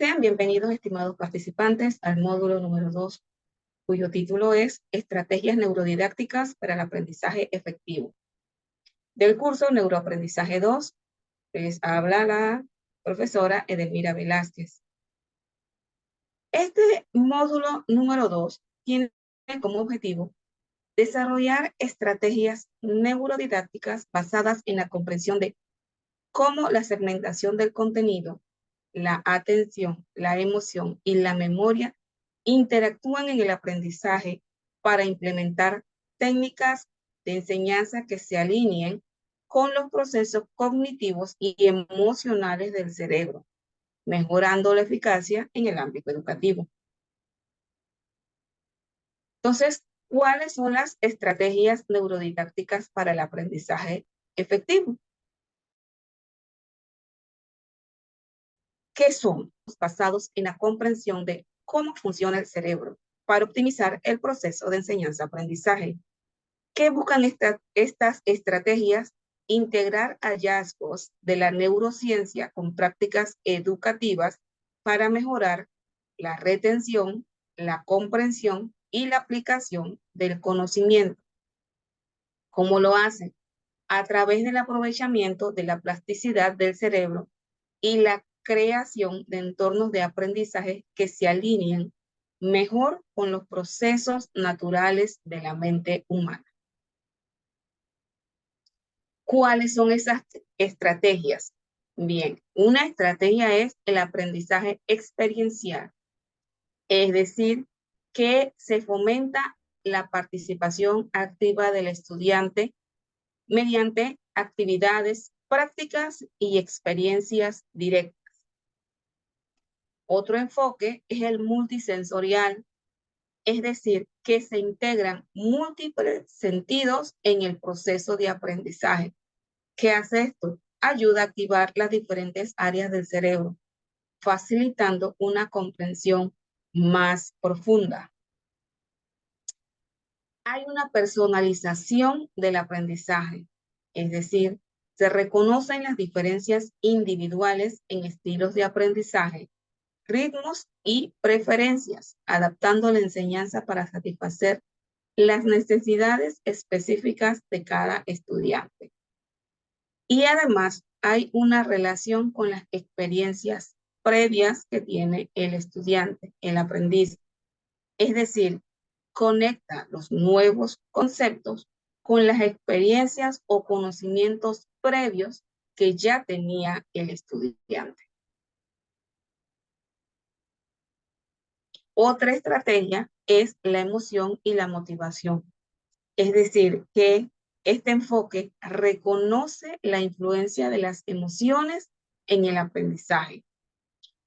Sean bienvenidos, estimados participantes, al módulo número 2, cuyo título es Estrategias Neurodidácticas para el Aprendizaje Efectivo. Del curso Neuroaprendizaje 2, les habla la profesora Edelmira Velázquez. Este módulo número 2 tiene como objetivo desarrollar estrategias neurodidácticas basadas en la comprensión de cómo la segmentación del contenido, la atención, la emoción y la memoria interactúan en el aprendizaje para implementar técnicas de enseñanza que se alineen con los procesos cognitivos y emocionales del cerebro, mejorando la eficacia en el ámbito educativo. Entonces, ¿cuáles son las estrategias neurodidácticas para el aprendizaje efectivo? ¿Qué son? Basados en la comprensión de cómo funciona el cerebro para optimizar el proceso de enseñanza-aprendizaje. ¿Qué buscan estas estrategias? Integrar hallazgos de la neurociencia con prácticas educativas para mejorar la retención, la comprensión y la aplicación del conocimiento. ¿Cómo lo hacen? A través del aprovechamiento de la plasticidad del cerebro y la creación de entornos de aprendizaje que se alineen mejor con los procesos naturales de la mente humana. ¿Cuáles son esas estrategias? Bien, una estrategia es el aprendizaje experiencial, es decir, que se fomenta la participación activa del estudiante mediante actividades prácticas y experiencias directas. Otro enfoque es el multisensorial, es decir, que se integran múltiples sentidos en el proceso de aprendizaje. ¿Qué hace esto? Ayuda a activar las diferentes áreas del cerebro, facilitando una comprensión más profunda. Hay una personalización del aprendizaje, es decir, se reconocen las diferencias individuales en estilos de aprendizaje, ritmos y preferencias, adaptando la enseñanza para satisfacer las necesidades específicas de cada estudiante. Y además hay una relación con las experiencias previas que tiene el estudiante, el aprendiz. Es decir, conecta los nuevos conceptos con las experiencias o conocimientos previos que ya tenía el estudiante. Otra estrategia es la emoción y la motivación. Es decir, que este enfoque reconoce la influencia de las emociones en el aprendizaje.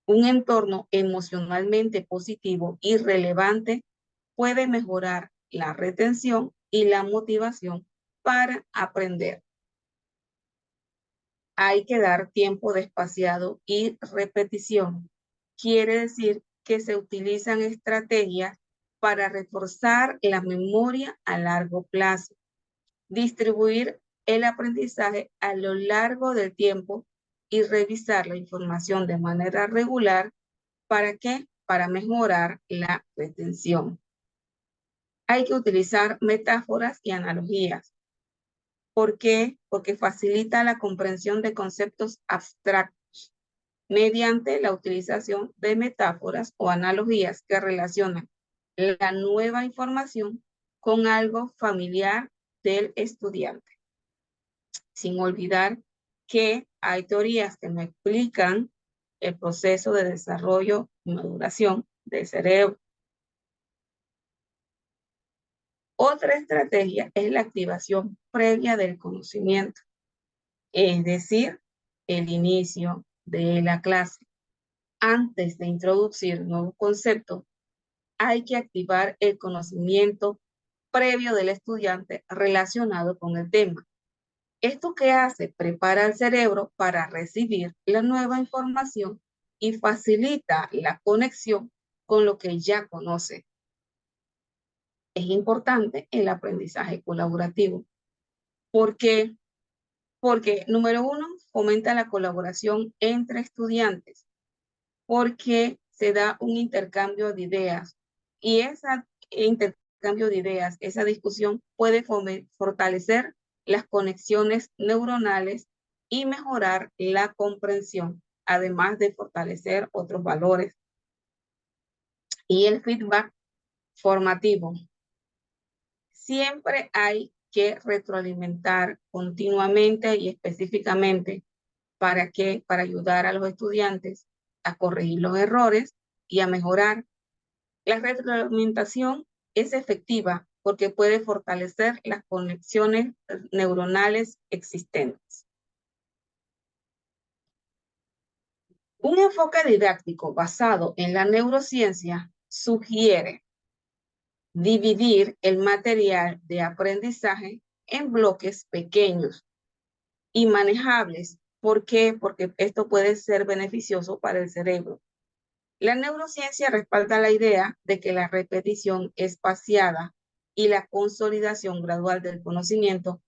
Un entorno emocionalmente positivo y relevante puede mejorar la retención y la motivación para aprender. Hay que dar tiempo de espaciado y repetición. Quiere decir que se utilizan estrategias para reforzar la memoria a largo plazo, distribuir el aprendizaje a lo largo del tiempo y revisar la información de manera regular. ¿Para qué? Para mejorar la retención. Hay que utilizar metáforas y analogías. ¿Por qué? Porque facilita la comprensión de conceptos abstractos mediante la utilización de metáforas o analogías que relacionan la nueva información con algo familiar del estudiante. Sin olvidar que hay teorías que no explican el proceso de desarrollo y maduración del cerebro. Otra estrategia es la activación previa del conocimiento, es decir, el inicio de la clase. Antes de introducir nuevos conceptos, hay que activar el conocimiento previo del estudiante relacionado con el tema. ¿Esto qué hace? Prepara el cerebro para recibir la nueva información y facilita la conexión con lo que ya conoce. Es importante el aprendizaje colaborativo. ¿Por qué? Porque, número uno, fomenta la colaboración entre estudiantes. porque se da un intercambio de ideas y ese intercambio de ideas, esa discusión puede fortalecer las conexiones neuronales y mejorar la comprensión, además de fortalecer otros valores. Y el feedback formativo. Siempre hay que retroalimentar continuamente y específicamente para ayudar a los estudiantes a corregir los errores y a mejorar. La retroalimentación es efectiva porque puede fortalecer las conexiones neuronales existentes. Un enfoque didáctico basado en la neurociencia sugiere dividir el material de aprendizaje en bloques pequeños y manejables. ¿Por qué? Porque esto puede ser beneficioso para el cerebro. La neurociencia respalda la idea de que la repetición espaciada y la consolidación gradual del conocimiento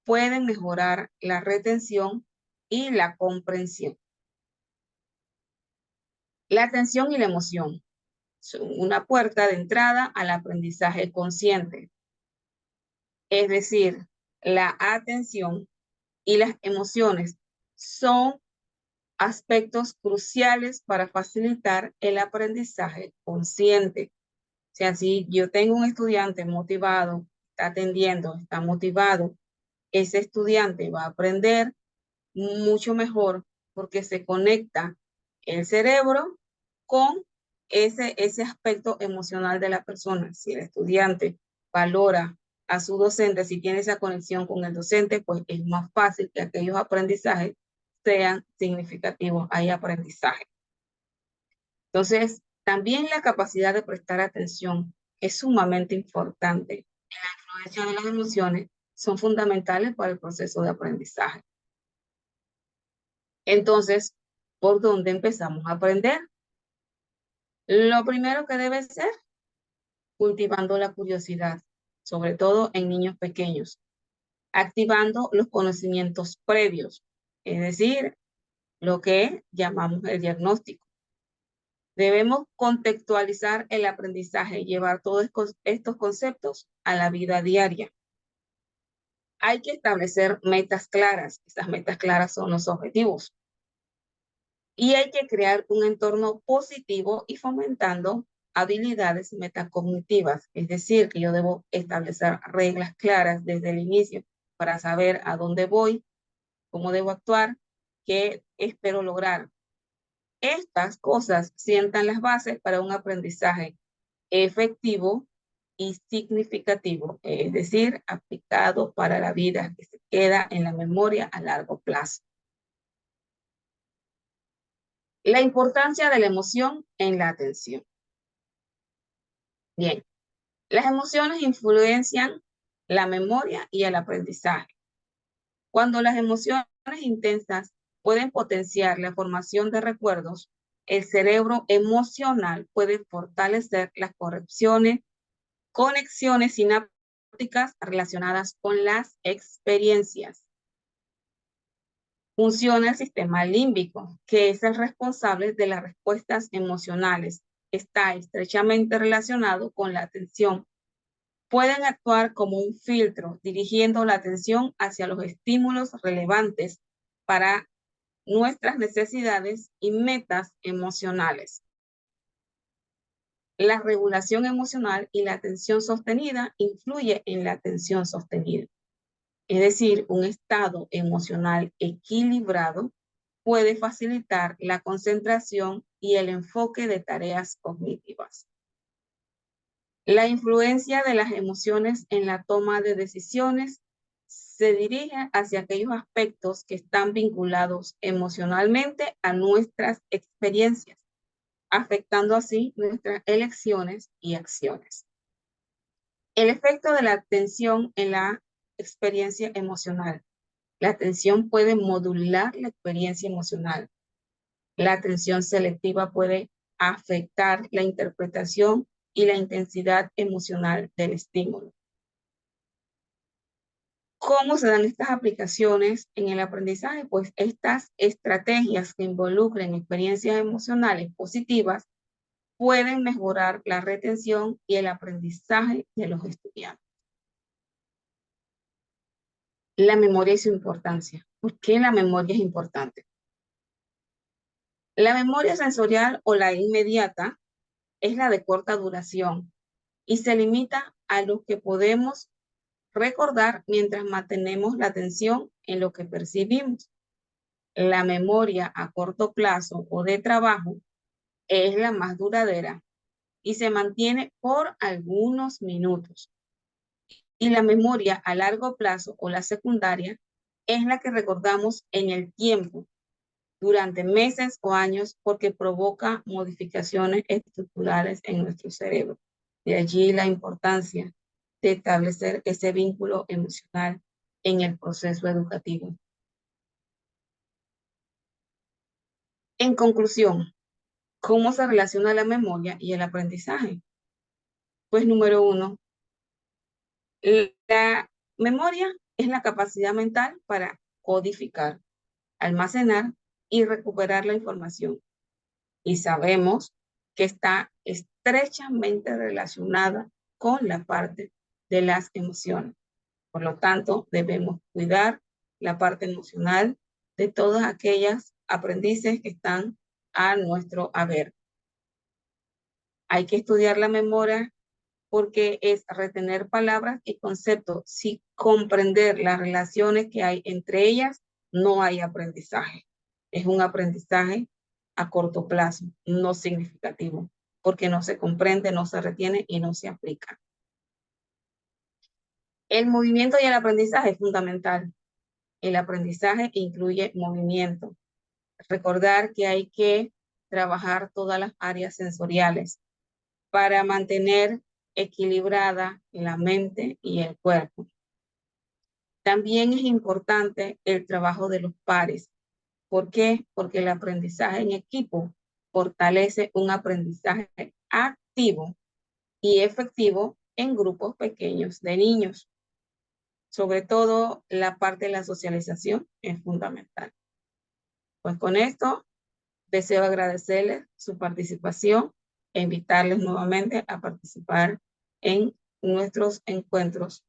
pueden mejorar la retención y la comprensión. La atención y la emoción son una puerta de entrada al aprendizaje consciente. Es decir, la atención y las emociones son aspectos cruciales para facilitar el aprendizaje consciente. O sea, si yo tengo un estudiante motivado, está atendiendo, está motivado, ese estudiante va a aprender mucho mejor porque se conecta el cerebro con ese aspecto emocional de la persona. Si el estudiante valora a su docente, si tiene esa conexión con el docente, pues es más fácil que aquellos aprendizajes sean significativos. Hay aprendizaje. Entonces, también la capacidad de prestar atención es sumamente importante. La influencia de las emociones son fundamentales para el proceso de aprendizaje. Entonces, ¿por dónde empezamos a aprender? Lo primero que debe ser cultivando la curiosidad, sobre todo en niños pequeños, activando los conocimientos previos, es decir, lo que llamamos el diagnóstico. Debemos contextualizar el aprendizaje y llevar todos estos conceptos a la vida diaria. Hay que establecer metas claras. Estas metas claras son los objetivos. Y hay que crear un entorno positivo y fomentando habilidades metacognitivas. Es decir, que yo debo establecer reglas claras desde el inicio para saber a dónde voy, cómo debo actuar, qué espero lograr. Estas cosas sientan las bases para un aprendizaje efectivo y significativo, es decir, aplicado para la vida, que se queda en la memoria a largo plazo. La importancia de la emoción en la atención. Bien, las emociones influencian la memoria y el aprendizaje. Cuando las emociones intensas pueden potenciar la formación de recuerdos, el cerebro emocional puede fortalecer las conexiones sinápticas relacionadas con las experiencias. Funciona el sistema límbico, que es el responsable de las respuestas emocionales. Está estrechamente relacionado con la atención. Pueden actuar como un filtro, dirigiendo la atención hacia los estímulos relevantes para nuestras necesidades y metas emocionales. La regulación emocional y la atención sostenida influye en la atención sostenida. Es decir, un estado emocional equilibrado puede facilitar la concentración y el enfoque de tareas cognitivas. La influencia de las emociones en la toma de decisiones se dirige hacia aquellos aspectos que están vinculados emocionalmente a nuestras experiencias, afectando así nuestras elecciones y acciones. El efecto de la atención en la experiencia emocional. La atención puede modular la experiencia emocional. La atención selectiva puede afectar la interpretación y la intensidad emocional del estímulo. ¿Cómo se dan estas aplicaciones en el aprendizaje? Pues estas estrategias que involucren experiencias emocionales positivas pueden mejorar la retención y el aprendizaje de los estudiantes. La memoria y su importancia. ¿Por qué la memoria es importante? La memoria sensorial o la inmediata es la de corta duración y se limita a lo que podemos recordar mientras mantenemos la atención en lo que percibimos. La memoria a corto plazo o de trabajo es la más duradera y se mantiene por algunos minutos. Y la memoria a largo plazo o la secundaria es la que recordamos en el tiempo, durante meses o años, porque provoca modificaciones estructurales en nuestro cerebro. De allí la importancia de establecer ese vínculo emocional en el proceso educativo. En conclusión, ¿cómo se relaciona la memoria y el aprendizaje? Pues número uno, la memoria es la capacidad mental para codificar, almacenar y recuperar la información. Y sabemos que está estrechamente relacionada con la parte de las emociones. Por lo tanto, debemos cuidar la parte emocional de todas aquellas aprendices que están a nuestro haber. Hay que estudiar la memoria porque es retener palabras y conceptos. Sin comprender las relaciones que hay entre ellas, no hay aprendizaje. Es un aprendizaje a corto plazo, no significativo, porque no se comprende, no se retiene y no se aplica. El movimiento y el aprendizaje es fundamental. El aprendizaje incluye movimiento. Recordar que hay que trabajar todas las áreas sensoriales para mantener equilibrada la mente y el cuerpo. También es importante el trabajo de los pares. ¿Por qué? Porque el aprendizaje en equipo fortalece un aprendizaje activo y efectivo en grupos pequeños de niños. Sobre todo la parte de la socialización es fundamental. Pues con esto deseo agradecerles su participación e invitarles nuevamente a participar en nuestros encuentros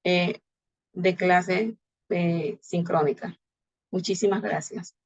de clase sincrónica. Muchísimas gracias.